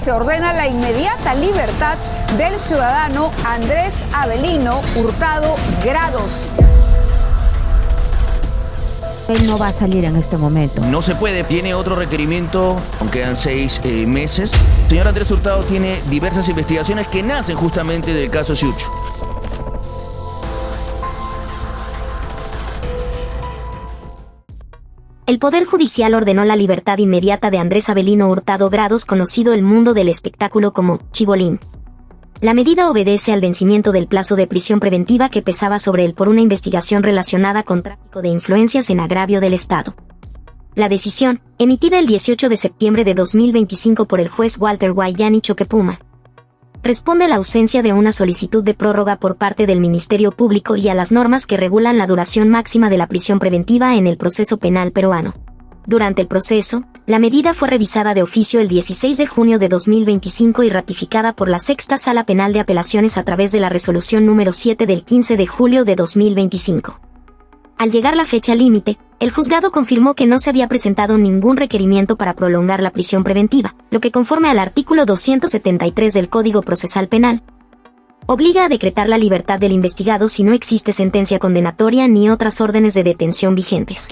se ordena la inmediata libertad del ciudadano Andrés Avelino Hurtado Grados. Él no va a salir en este momento. No se puede, tiene otro requerimiento, aunque quedan 6 meses. El señor Andrés Hurtado tiene diversas investigaciones que nacen justamente del caso Ciucho. El Poder Judicial ordenó la libertad inmediata de Andrés Avelino Hurtado Grados, conocido el mundo del espectáculo como Chibolín. La medida obedece al vencimiento del plazo de prisión preventiva que pesaba sobre él por una investigación relacionada con tráfico de influencias en agravio del Estado. La decisión, emitida el 18 de septiembre de 2025 por el juez Walter Guayani Choquepuma, responde a la ausencia de una solicitud de prórroga por parte del Ministerio Público y a las normas que regulan la duración máxima de la prisión preventiva en el proceso penal peruano. Durante el proceso, la medida fue revisada de oficio el 16 de junio de 2025 y ratificada por la Sexta Sala Penal de Apelaciones a través de la resolución número 7 del 15 de julio de 2025. Al llegar la fecha límite, el juzgado confirmó que no se había presentado ningún requerimiento para prolongar la prisión preventiva, lo que conforme al artículo 273 del Código Procesal Penal, obliga a decretar la libertad del investigado si no existe sentencia condenatoria ni otras órdenes de detención vigentes.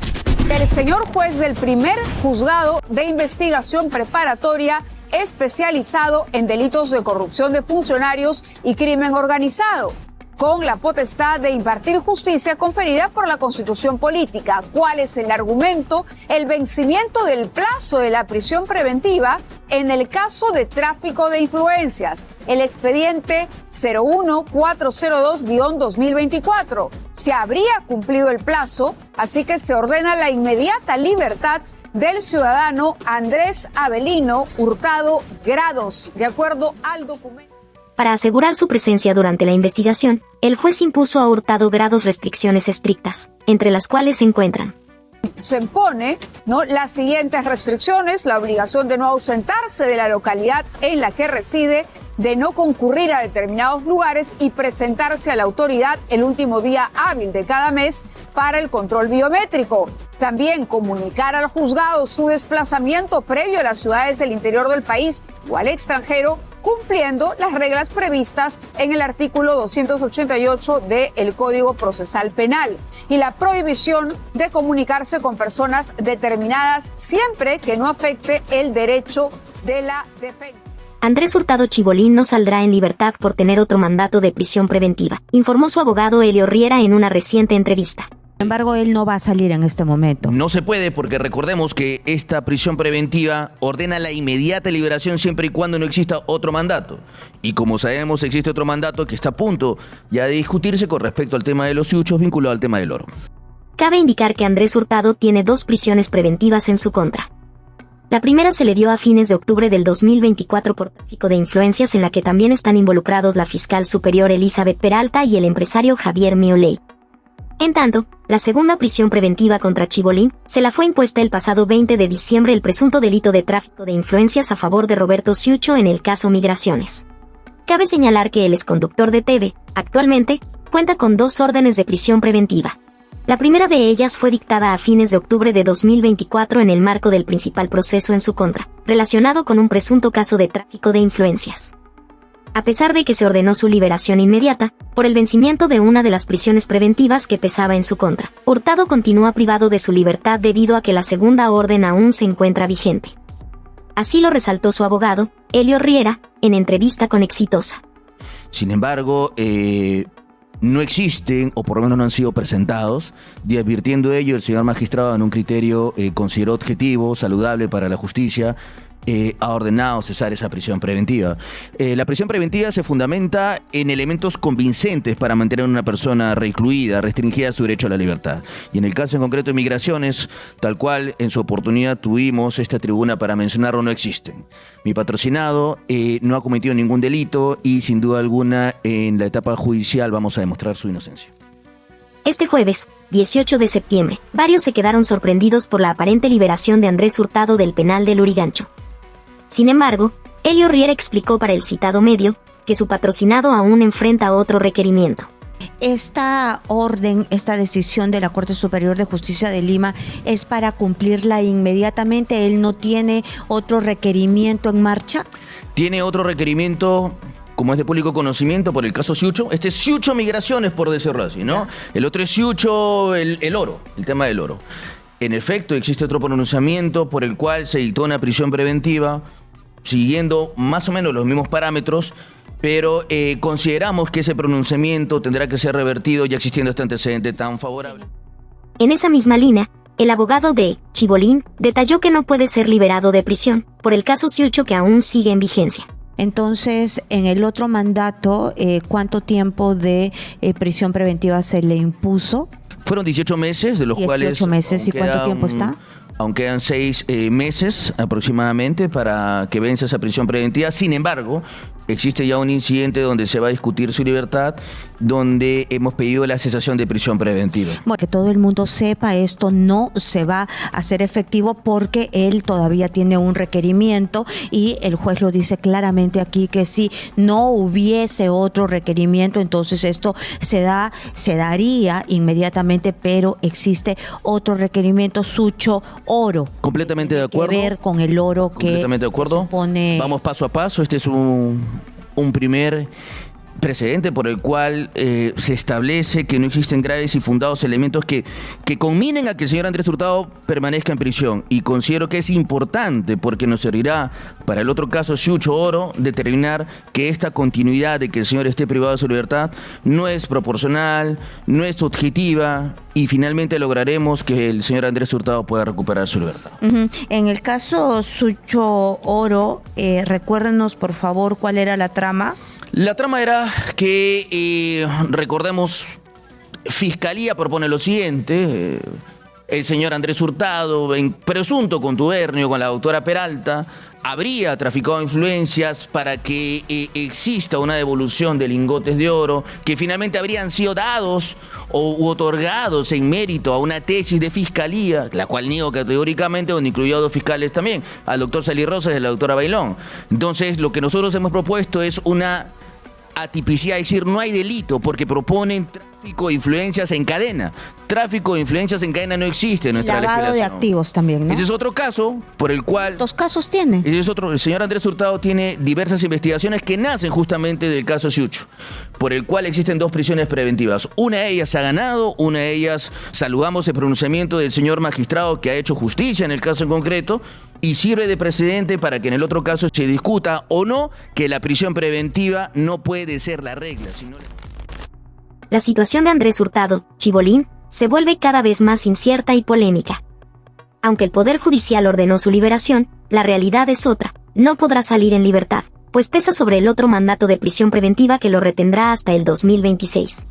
El señor juez del primer juzgado de investigación preparatoria especializado en delitos de corrupción de funcionarios y crimen organizado, con la potestad de impartir justicia conferida por la Constitución Política. ¿Cuál es el argumento? El vencimiento del plazo de la prisión preventiva en el caso de tráfico de influencias, el expediente 01402-2024. Se habría cumplido el plazo, así que se ordena la inmediata libertad del ciudadano Andrés Avelino Hurtado Grados, de acuerdo al documento. Para asegurar su presencia durante la investigación, el juez impuso a Hurtado Grados restricciones estrictas, entre las cuales se encuentran: se impone las siguientes restricciones: la obligación de no ausentarse de la localidad en la que reside, de no concurrir a determinados lugares y presentarse a la autoridad el último día hábil de cada mes para el control biométrico. También comunicar al juzgado su desplazamiento previo a las ciudades del interior del país o al extranjero, cumpliendo las reglas previstas en el artículo 288 del Código Procesal Penal, y la prohibición de comunicarse con personas determinadas siempre que no afecte el derecho de la defensa. Andrés Hurtado Chibolín no saldrá en libertad por tener otro mandato de prisión preventiva, informó su abogado Elio Riera en una reciente entrevista. Sin embargo, él no va a salir en este momento. No se puede, porque recordemos que esta prisión preventiva ordena la inmediata liberación siempre y cuando no exista otro mandato. Y como sabemos, existe otro mandato que está a punto ya de discutirse con respecto al tema de los ciuchos vinculado al tema del oro. Cabe indicar que Andrés Hurtado tiene 2 prisiones preventivas en su contra. La primera se le dio a fines de octubre del 2024 por tráfico de influencias, en la que también están involucrados la fiscal superior Elizabeth Peralta y el empresario Javier Mioley. En tanto, la segunda prisión preventiva contra Chibolín se la fue impuesta el pasado 20 de diciembre el presunto delito de tráfico de influencias a favor de Roberto Ciucho en el caso Migraciones. Cabe señalar que el exconductor de TV, actualmente, cuenta con 2 órdenes de prisión preventiva. La primera de ellas fue dictada a fines de octubre de 2024 en el marco del principal proceso en su contra, relacionado con un presunto caso de tráfico de influencias. A pesar de que se ordenó su liberación inmediata, por el vencimiento de una de las prisiones preventivas que pesaba en su contra, Hurtado continúa privado de su libertad debido a que la segunda orden aún se encuentra vigente. Así lo resaltó su abogado, Elio Riera, en entrevista con Exitosa. Sin embargo, no existen, o por lo menos no han sido presentados, y advirtiendo ello, el señor magistrado, en un criterio consideró objetivo, saludable para la justicia, ha ordenado cesar esa prisión preventiva. La prisión preventiva se fundamenta en elementos convincentes para mantener a una persona recluida, restringida su derecho a la libertad. Y en el caso en concreto de Migraciones, tal cual en su oportunidad tuvimos esta tribuna para mencionarlo, no existen. Mi patrocinado no ha cometido ningún delito y sin duda alguna en la etapa judicial vamos a demostrar su inocencia. Este jueves, 18 de septiembre, varios se quedaron sorprendidos por la aparente liberación de Andrés Hurtado del penal de Lurigancho. Sin embargo, Elio Riera explicó para el citado medio que su patrocinado aún enfrenta otro requerimiento. Esta orden, esta decisión de la Corte Superior de Justicia de Lima es para cumplirla inmediatamente. ¿Él no tiene otro requerimiento en marcha? Tiene otro requerimiento, como es de público conocimiento, por el caso Ciucho. Este es Ciucho Migraciones, por decirlo así, ¿no? El otro es Ciucho el oro, el tema del oro. En efecto, existe otro pronunciamiento por el cual se dictó una prisión preventiva, siguiendo más o menos los mismos parámetros, pero consideramos que ese pronunciamiento tendrá que ser revertido ya existiendo este antecedente tan favorable. En esa misma línea, el abogado de Chibolín detalló que no puede ser liberado de prisión por el caso Ciucho, que aún sigue en vigencia. Entonces, en el otro mandato, ¿cuánto tiempo de prisión preventiva se le impuso? Fueron 18 meses, de los 18 cuales... 18 meses, ¿y cuánto quedan, tiempo está? Aún quedan 6 meses aproximadamente para que vence esa prisión preventiva. Sin embargo, existe ya un incidente donde se va a discutir su libertad, donde hemos pedido la cesación de prisión preventiva. Bueno, que todo el mundo sepa, esto no se va a hacer efectivo porque él todavía tiene un requerimiento y el juez lo dice claramente aquí que si no hubiese otro requerimiento, entonces esto se daría inmediatamente, pero existe otro requerimiento, Ciucho oro. Completamente de acuerdo. Que ver con el oro que completamente de acuerdo. se supone... Vamos paso a paso. Este es un primer precedente por el cual se establece que no existen graves y fundados elementos que conminen a que el señor Andrés Hurtado permanezca en prisión. Y considero que es importante porque nos servirá para el otro caso, Ciucho Oro, determinar que esta continuidad de que el señor esté privado de su libertad no es proporcional, no es objetiva y finalmente lograremos que el señor Andrés Hurtado pueda recuperar su libertad. En el caso Ciucho Oro, recuérdenos por favor cuál era la trama. La trama era que, recordemos, Fiscalía propone lo siguiente, el señor Andrés Hurtado, en presunto contubernio con la doctora Peralta, habría traficado influencias para que exista una devolución de lingotes de oro que finalmente habrían sido dados u otorgados en mérito a una tesis de fiscalía, la cual niego categóricamente, donde incluyó a 2 fiscales también, al doctor Salí Rosas y a la doctora Bailón. Entonces, lo que nosotros hemos propuesto es una atipicidad, es decir, no hay delito porque proponen tráfico de influencias en cadena. Tráfico de influencias en cadena no existe en nuestra Lavado legislación. de activos también, ¿no? Ese es otro caso por el cual... ¿Dos casos tiene? Ese es otro. El señor Andrés Hurtado tiene diversas investigaciones que nacen justamente del caso Ciucho, por el cual existen 2 prisiones preventivas. Una de ellas se ha ganado, una de ellas saludamos el pronunciamiento del señor magistrado que ha hecho justicia en el caso en concreto y sirve de precedente para que en el otro caso se discuta o no que la prisión preventiva no puede ser la regla, sino... La situación de Andrés Hurtado, Chibolín, se vuelve cada vez más incierta y polémica. Aunque el Poder Judicial ordenó su liberación, la realidad es otra: no podrá salir en libertad, pues pesa sobre el otro mandato de prisión preventiva que lo retendrá hasta el 2026.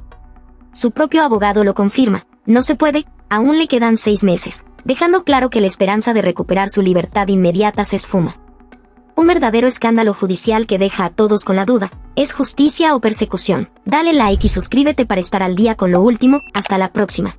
Su propio abogado lo confirma: no se puede, aún le quedan 6 meses, dejando claro que la esperanza de recuperar su libertad inmediata se esfuma. Un verdadero escándalo judicial que deja a todos con la duda: ¿es justicia o persecución? Dale like y suscríbete para estar al día con lo último. Hasta la próxima.